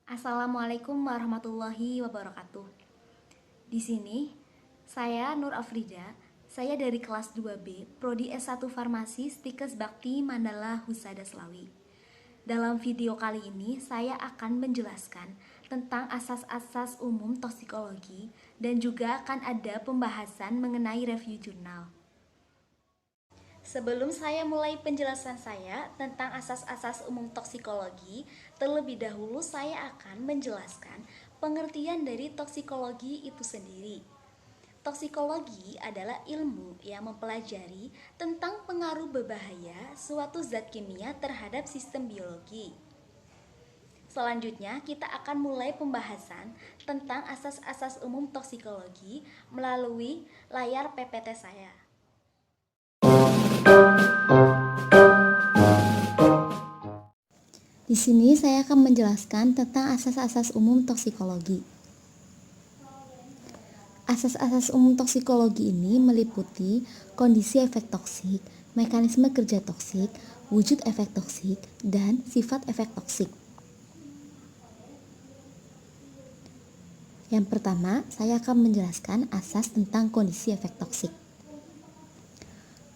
Assalamualaikum warahmatullahi wabarakatuh. Di sini saya Nur Afrida, saya dari kelas 2B, Prodi S1 Farmasi Stikes Bakti Mandala Husada Slawi. Dalam video kali ini saya akan menjelaskan tentang asas-asas umum toksikologi dan juga akan ada pembahasan mengenai review jurnal. Sebelum saya mulai penjelasan saya tentang asas-asas umum toksikologi, terlebih dahulu saya akan menjelaskan pengertian dari toksikologi itu sendiri. Toksikologi adalah ilmu yang mempelajari tentang pengaruh berbahaya suatu zat kimia terhadap sistem biologi. Selanjutnya, kita akan mulai pembahasan tentang asas-asas umum toksikologi melalui layar PPT saya. Di sini saya akan menjelaskan tentang asas-asas umum toksikologi. Asas-asas umum toksikologi ini meliputi kondisi efek toksik, mekanisme kerja toksik, wujud efek toksik, dan sifat efek toksik. Yang pertama, saya akan menjelaskan asas tentang kondisi efek toksik.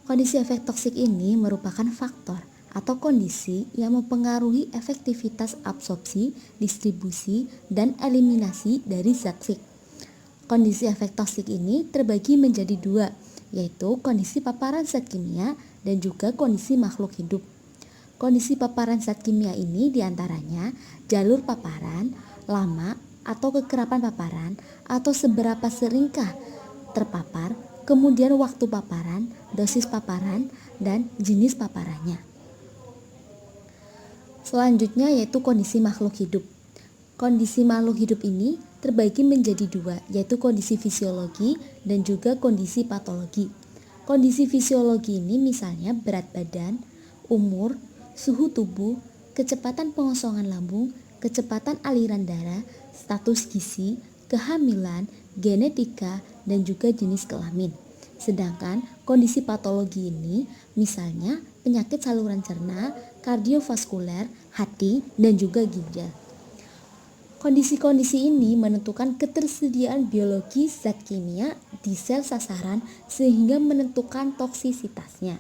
Kondisi efek toksik ini merupakan faktor atau kondisi yang mempengaruhi efektivitas absorpsi, distribusi, dan eliminasi dari zat toksik. Kondisi efek toksik ini terbagi menjadi dua, yaitu kondisi paparan zat kimia dan juga kondisi makhluk hidup. Kondisi paparan zat kimia ini diantaranya jalur paparan, lama atau kekerapan paparan, atau seberapa seringkah terpapar, kemudian waktu paparan, dosis paparan, dan jenis paparannya. Selanjutnya yaitu kondisi makhluk hidup. Kondisi makhluk hidup ini terbagi menjadi dua, yaitu kondisi fisiologi dan juga kondisi patologi. Kondisi fisiologi ini misalnya berat badan, umur, suhu tubuh, kecepatan pengosongan lambung, kecepatan aliran darah, status gizi, kehamilan, genetika, dan juga jenis kelamin. Sedangkan kondisi patologi ini misalnya penyakit saluran cerna, kardiovaskuler, hati, dan juga ginjal. Kondisi-kondisi ini menentukan ketersediaan biologi zat kimia di sel sasaran sehingga menentukan toksisitasnya.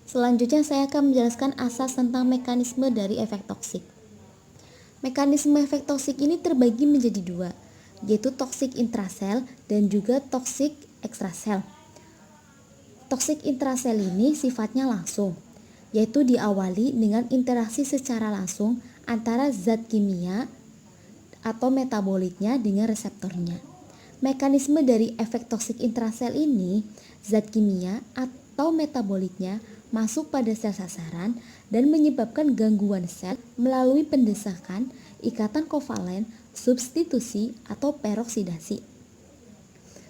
Selanjutnya saya akan menjelaskan asas tentang mekanisme dari efek toksik. Mekanisme efek toksik ini terbagi menjadi dua, yaitu toksik intrasel dan juga toksik ekstrasel. Toksik intrasel ini sifatnya langsung, yaitu diawali dengan interaksi secara langsung antara zat kimia atau metabolitnya dengan reseptornya. Mekanisme dari efek toksik intrasel ini, zat kimia atau metabolitnya masuk pada sel sasaran dan menyebabkan gangguan sel melalui pendesakan, ikatan kovalen, substitusi, atau peroksidasi.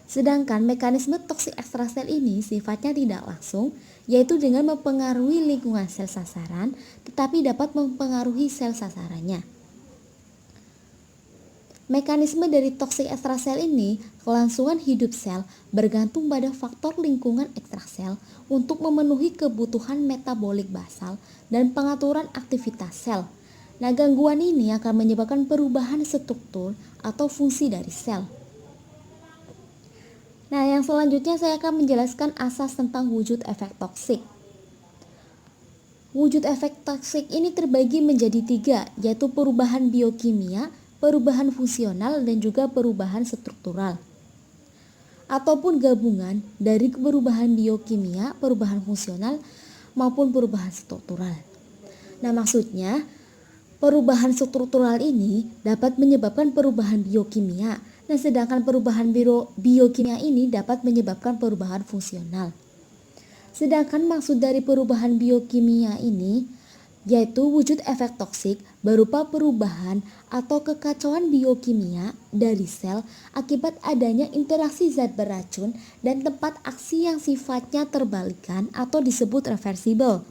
Sedangkan mekanisme toksik ekstrasel ini sifatnya tidak langsung, yaitu dengan mempengaruhi lingkungan sel sasaran, tetapi dapat mempengaruhi sel sasarannya. Mekanisme dari toksik ekstrasel ini, kelangsungan hidup sel bergantung pada faktor lingkungan ekstrasel untuk memenuhi kebutuhan metabolik basal dan pengaturan aktivitas sel. Nah, gangguan ini akan menyebabkan perubahan struktur atau fungsi dari sel. Nah, yang selanjutnya saya akan menjelaskan asas tentang wujud efek toksik. Wujud efek toksik ini terbagi menjadi tiga, yaitu perubahan biokimia, perubahan fungsional, dan juga perubahan struktural. Ataupun gabungan dari perubahan biokimia, perubahan fungsional, maupun perubahan struktural. Nah, maksudnya perubahan struktural ini dapat menyebabkan perubahan biokimia. Nah, sedangkan perubahan biokimia ini dapat menyebabkan perubahan fungsional. Sedangkan maksud dari perubahan biokimia ini yaitu wujud efek toksik berupa perubahan atau kekacauan biokimia dari sel akibat adanya interaksi zat beracun dan tempat aksi yang sifatnya terbalikan atau disebut reversibel.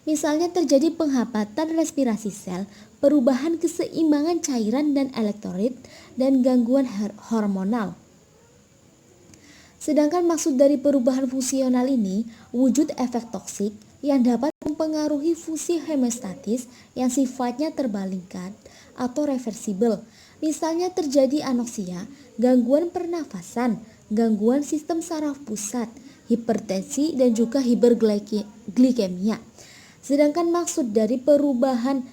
Misalnya terjadi penghambatan respirasi sel, perubahan keseimbangan cairan dan elektrolit, dan gangguan hormonal. Sedangkan maksud dari perubahan fungsional ini, wujud efek toksik yang dapat mempengaruhi fungsi hemostatis yang sifatnya terbalikkan atau reversibel. Misalnya terjadi anoksia, gangguan pernafasan, gangguan sistem saraf pusat, hipertensi, dan juga hiperglikemia. Sedangkan maksud dari perubahan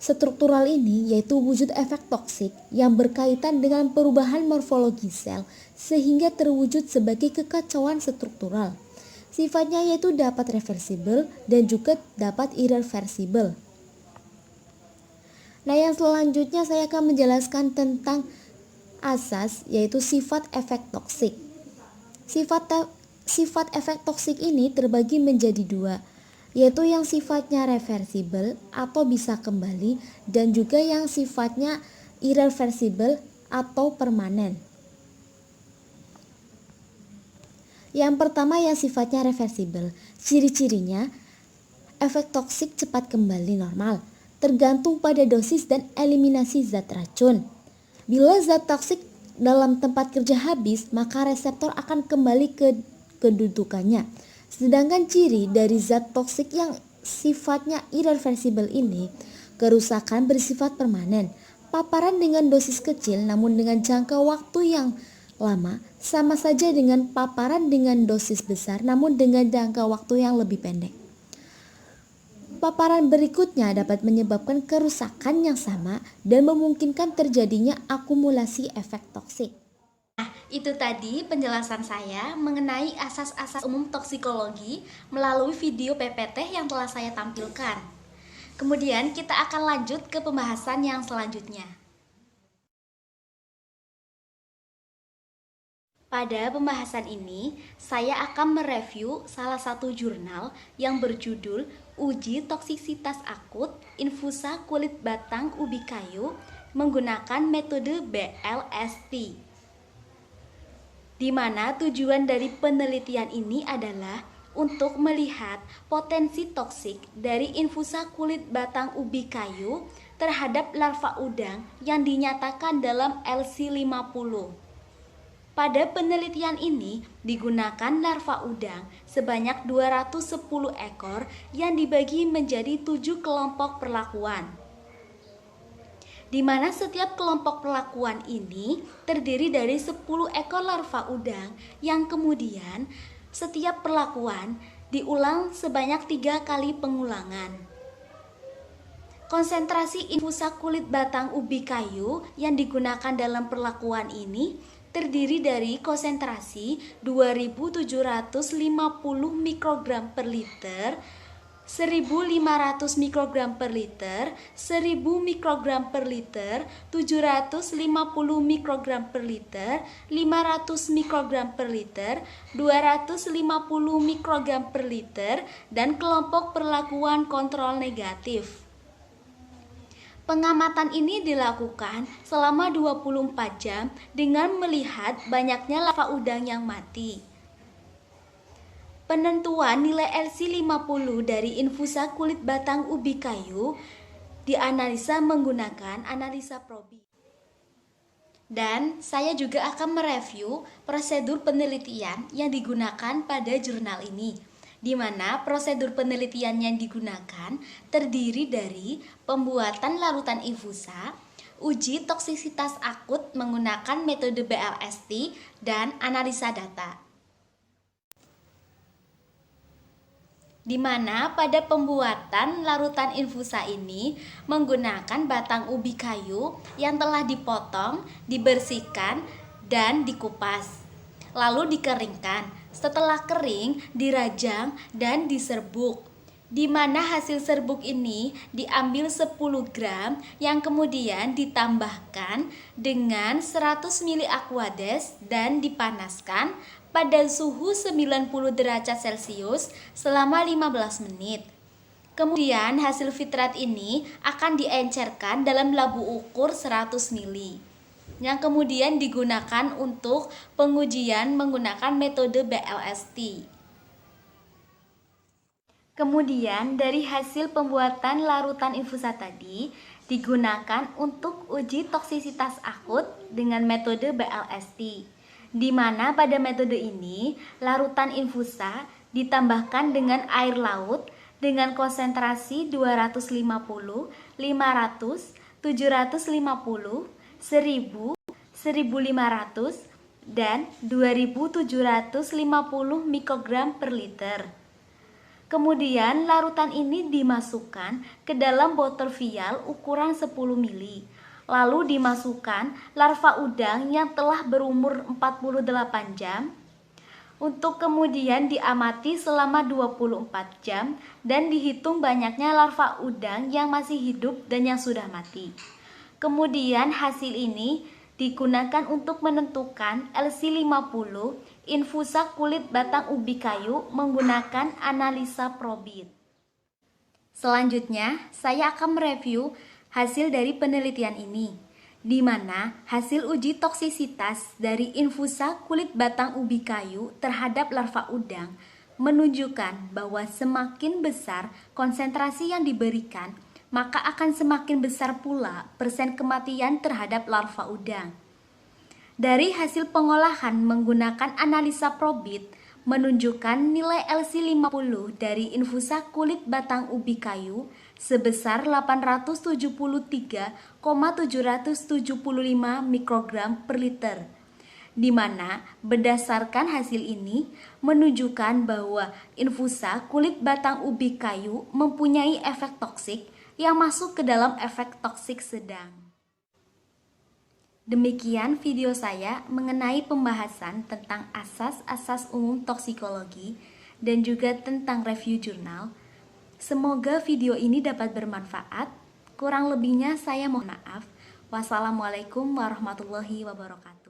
struktural ini yaitu wujud efek toksik yang berkaitan dengan perubahan morfologi sel sehingga terwujud sebagai kekacauan struktural. Sifatnya yaitu dapat reversibel dan juga dapat irreversibel. Nah, yang selanjutnya saya akan menjelaskan tentang asas yaitu sifat efek toksik. Sifat efek toksik ini terbagi menjadi dua, yaitu yang sifatnya reversibel atau bisa kembali dan juga yang sifatnya irreversibel atau permanen. Yang pertama yang sifatnya reversibel. Ciri-cirinya, efek toksik cepat kembali normal, tergantung pada dosis dan eliminasi zat racun. Bila zat toksik dalam tempat kerja habis, maka reseptor akan kembali ke kedudukannya. Sedangkan ciri dari zat toksik yang sifatnya irreversibel ini, kerusakan bersifat permanen. Paparan dengan dosis kecil namun dengan jangka waktu yang lama sama saja dengan paparan dengan dosis besar namun dengan jangka waktu yang lebih pendek. Paparan berikutnya dapat menyebabkan kerusakan yang sama dan memungkinkan terjadinya akumulasi efek toksik. Itu tadi penjelasan saya mengenai asas-asas umum toksikologi melalui video PPT yang telah saya tampilkan. Kemudian kita akan lanjut ke pembahasan yang selanjutnya. Pada pembahasan ini, saya akan mereview salah satu jurnal yang berjudul Uji Toksisitas Akut Infusa Kulit Batang Ubi Kayu menggunakan metode BLST. Di mana tujuan dari penelitian ini adalah untuk melihat potensi toksik dari infusa kulit batang ubi kayu terhadap larva udang yang dinyatakan dalam LC50. Pada penelitian ini digunakan larva udang sebanyak 210 ekor yang dibagi menjadi 7 kelompok perlakuan, di mana setiap kelompok perlakuan ini terdiri dari 10 ekor larva udang yang kemudian setiap perlakuan diulang sebanyak 3 kali pengulangan. Konsentrasi infusa kulit batang ubi kayu yang digunakan dalam perlakuan ini terdiri dari konsentrasi 2750 mikrogram per liter, 1500 mikrogram per liter, 1000 mikrogram per liter, 750 mikrogram per liter, 500 mikrogram per liter, 250 mikrogram per liter, dan kelompok perlakuan kontrol negatif. Pengamatan ini dilakukan selama 24 jam dengan melihat banyaknya larva udang yang mati. Penentuan nilai LC50 dari infusa kulit batang ubi kayu dianalisa menggunakan analisa probi. Dan saya juga akan mereview prosedur penelitian yang digunakan pada jurnal ini, di mana prosedur penelitian yang digunakan terdiri dari pembuatan larutan infusa, uji toksisitas akut menggunakan metode BLST, dan analisa data. Di mana pada pembuatan larutan infusa ini menggunakan batang ubi kayu yang telah dipotong, dibersihkan, dan dikupas, lalu dikeringkan. Setelah kering, dirajang dan diserbuk, di mana hasil serbuk ini diambil 10 gram yang kemudian ditambahkan dengan 100 ml Aquades dan dipanaskan pada suhu 90 derajat Celcius selama 15 menit. Kemudian hasil fitrat ini akan diencerkan dalam labu ukur 100 ml. Yang kemudian digunakan untuk pengujian menggunakan metode BLST. Kemudian dari hasil pembuatan larutan infusa tadi digunakan untuk uji toksisitas akut dengan metode BLST, di mana pada metode ini larutan infusa ditambahkan dengan air laut dengan konsentrasi 250, 500, 750, 1000, 1500, dan 2750 mikrogram per liter. Kemudian larutan ini dimasukkan ke dalam botol vial ukuran 10 ml. Lalu dimasukkan larva udang yang telah berumur 48 jam untuk kemudian diamati selama 24 jam dan dihitung banyaknya larva udang yang masih hidup dan yang sudah mati. Kemudian hasil ini digunakan untuk menentukan LC50 infusa kulit batang ubi kayu menggunakan analisa probit. Selanjutnya, saya akan mereview hasil dari penelitian ini, di mana hasil uji toksisitas dari infusa kulit batang ubi kayu terhadap larva udang menunjukkan bahwa semakin besar konsentrasi yang diberikan, maka akan semakin besar pula persen kematian terhadap larva udang. Dari hasil pengolahan menggunakan analisa probit menunjukkan nilai LC50 dari infusa kulit batang ubi kayu sebesar 873,775 mikrogram per liter, di mana berdasarkan hasil ini menunjukkan bahwa infusa kulit batang ubi kayu mempunyai efek toksik yang masuk ke dalam efek toksik sedang. Demikian video saya mengenai pembahasan tentang asas-asas umum toksikologi dan juga tentang review jurnal. Semoga video ini dapat bermanfaat. Kurang lebihnya saya mohon maaf. Wassalamualaikum warahmatullahi wabarakatuh.